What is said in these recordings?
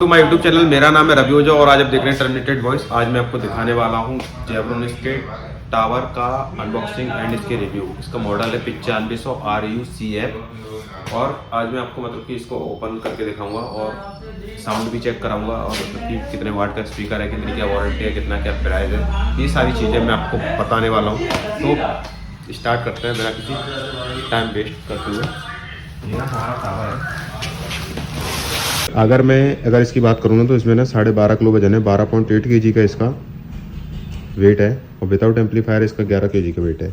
तो my YouTube channel, मेरा नाम है रवि ओझा और आज आप देख रहे हैं टर्मिनेटेड वॉइस। आज मैं आपको दिखाने वाला हूँ जेब्रोनिक्स के टावर का अनबॉक्सिंग एंड इसके रिव्यू। इसका मॉडल है 9500 RUCF और आज मैं आपको मतलब कि इसको ओपन करके दिखाऊंगा और साउंड भी चेक कराऊंगा और मतलब कि कितने वाट का स्पीकर है, कितनी क्या वारंटी है, कितना क्या प्राइस है, ये सारी चीज़ें मैं आपको बताने वाला हूँ। तो स्टार्ट करते हैं बिना किसी टाइम वेस्ट करते हुए। ये हमारा टावर है। अगर इसकी बात करूँ ना तो इसमें ना 12.5 किलो वजन है, 12.8 kg का इसका वेट है और विदाउट एम्पलीफायर इसका 11 kg का वेट है।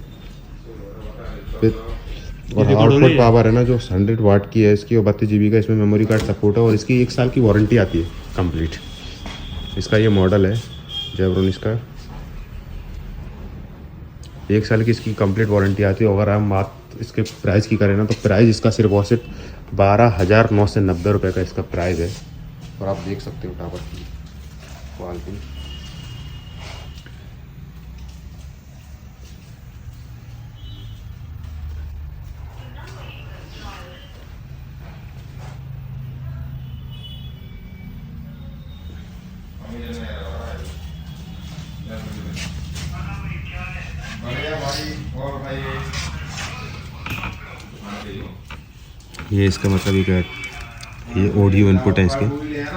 और आउटपुट पावर है ना जो 100 वाट की है इसकी और 32 GB का इसमें मेमोरी कार्ड सपोर्ट है और इसकी 1 साल की वारंटी आती है कंप्लीट। इसका ये मॉडल है जेब्रोनिक्स का, 1 साल की इसकी कंप्लीट वारंटी आती है। अगर हम बात इसके प्राइस की करें ना तो प्राइस इसका सिर्फ और सिर्फ 12,990 रुपये का इसका प्राइस है। और आप देख सकते हो टावर की क्वालिटी। ये इसका मतलब क्या है, ये ऑडियो इनपुट है इसके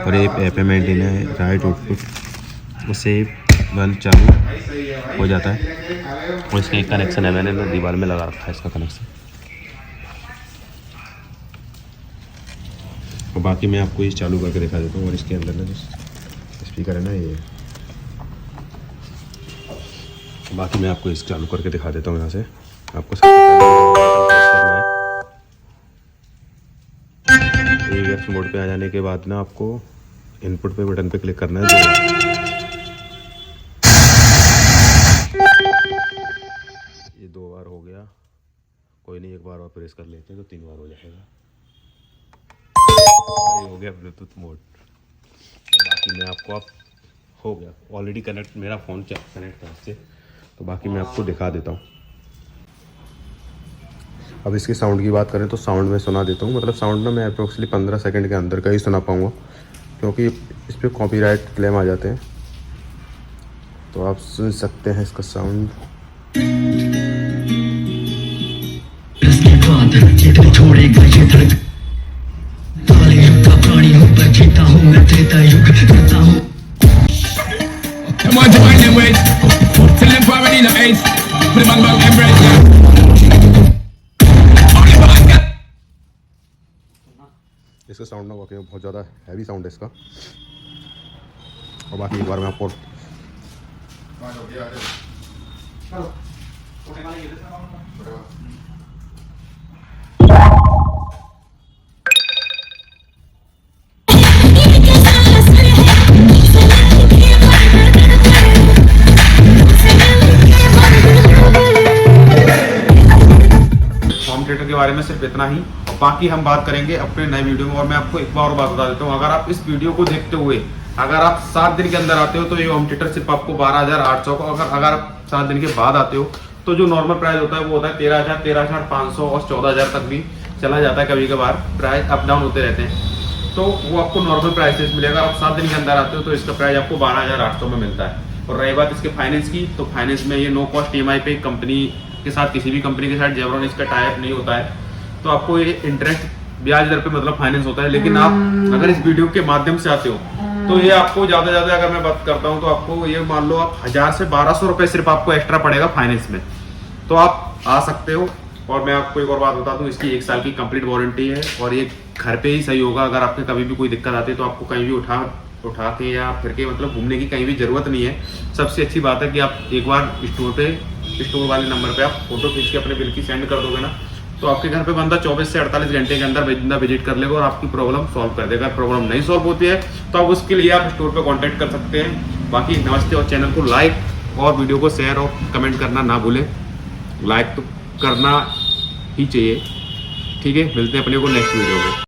और ये FM एंटीना है, राइट आउटपुट उससे बल्ब चालू हो जाता है। और इसका एक कनेक्शन है, मैंने ना दीवार में लगा रखा है इसका कनेक्शन। और बाकी मैं आपको ये चालू करके दिखा देता हूँ। और इसके अंदर ना जो स्पीकर है ना ये, बाकी मैं आपको इस चालू करके दिखा देता हूँ। यहाँ से आपको सबसे पहले AVX मोड पे आ जाने के बाद ना आपको इनपुट पे बटन पे क्लिक करना है। ये 2 बार हो गया, कोई नहीं, एक बार और प्रेस कर लेते हैं तो 3 बार हो जाएगा। ये हो गया ब्लूटूथ मोड। बाकी मैं आपको हो गया ऑलरेडी कनेक्ट, मेरा फ़ोन कनेक्ट है इससे, तो बाकी मैं आपको दिखा देता हूँ। अब इसके साउंड की बात करें तो साउंड में सुना देता हूँ। मतलब साउंड ना मैं अप्रोक्सीमेटली 15 सेकंड के अंदर का ही सुना पाऊँगा क्योंकि इस पर कॉपीराइट क्लेम आ जाते हैं। तो आप सुन सकते हैं इसका साउंड। इसका साउंड ना वाकई बहुत ज़्यादा हैवी साउंड है इसका। और बाकी एक बार मैं आपको होम थिएटर के बारे में सिर्फ इतना ही। बाकी हम बात करेंगे अपने नए वीडियो में। और मैं आपको एक बार और बात बता देता हूँ, अगर आप इस वीडियो को देखते हुए अगर आप 7 दिन के अंदर आते हो तो ये होम थिएटर सिर्फ आपको 12,800 का। अगर आप 7 दिन के बाद आते हो तो जो नॉर्मल प्राइस होता है वो होता है 13,000, 13,500 और 14,000 तक भी चला जाता है। कभी कभार प्राइस अप डाउन होते रहते हैं, तो वो आपको नॉर्मल प्राइस मिलेगा। आप 7 दिन के अंदर आते हो तो इसका प्राइस आपको 12,800 में मिलता है। और रही बात इसके फाइनेंस की, तो फाइनेंस में ये नो कॉस्ट EMI पे कंपनी के साथ, किसी भी कंपनी के साथ जेब्रोनिक्स का टाई अप नहीं होता है, तो आपको ये इंटरेस्ट ब्याज दर पे मतलब फाइनेंस होता है। लेकिन आप अगर इस वीडियो के माध्यम से आते हो तो ये आपको ज़्यादा अगर मैं बात करता हूँ तो आपको ये मान लो आप 1000 से 1200 रुपये सिर्फ आपको एक्स्ट्रा पड़ेगा फाइनेंस में, तो आप आ सकते हो। और मैं आपको एक और बात बता दूँ, इसकी 1 साल की कंप्लीट वारंटी है और ये घर पे ही सही होगा। अगर आपके कभी भी कोई दिक्कत आती है तो आपको कहीं भी उठा के या फिर के मतलब घूमने की कहीं भी ज़रूरत नहीं है। सबसे अच्छी बात है कि आप एक बार स्टोर वाले नंबर पे आप फोटो खींच के अपने बिल की सेंड कर दोगे ना, तो आपके घर पे बंदा 24 से 48 घंटे के अंदर बंदा विजिट कर लेगा और आपकी प्रॉब्लम सॉल्व कर देगा। प्रॉब्लम नहीं सॉल्व होती है तो आप उसके लिए आप स्टोर पे कांटेक्ट कर सकते हैं। बाकी नमस्ते, और चैनल को लाइक और वीडियो को शेयर और कमेंट करना ना भूलें। लाइक तो करना ही चाहिए, ठीक है। मिलते हैं अपने को नेक्स्ट वीडियो में।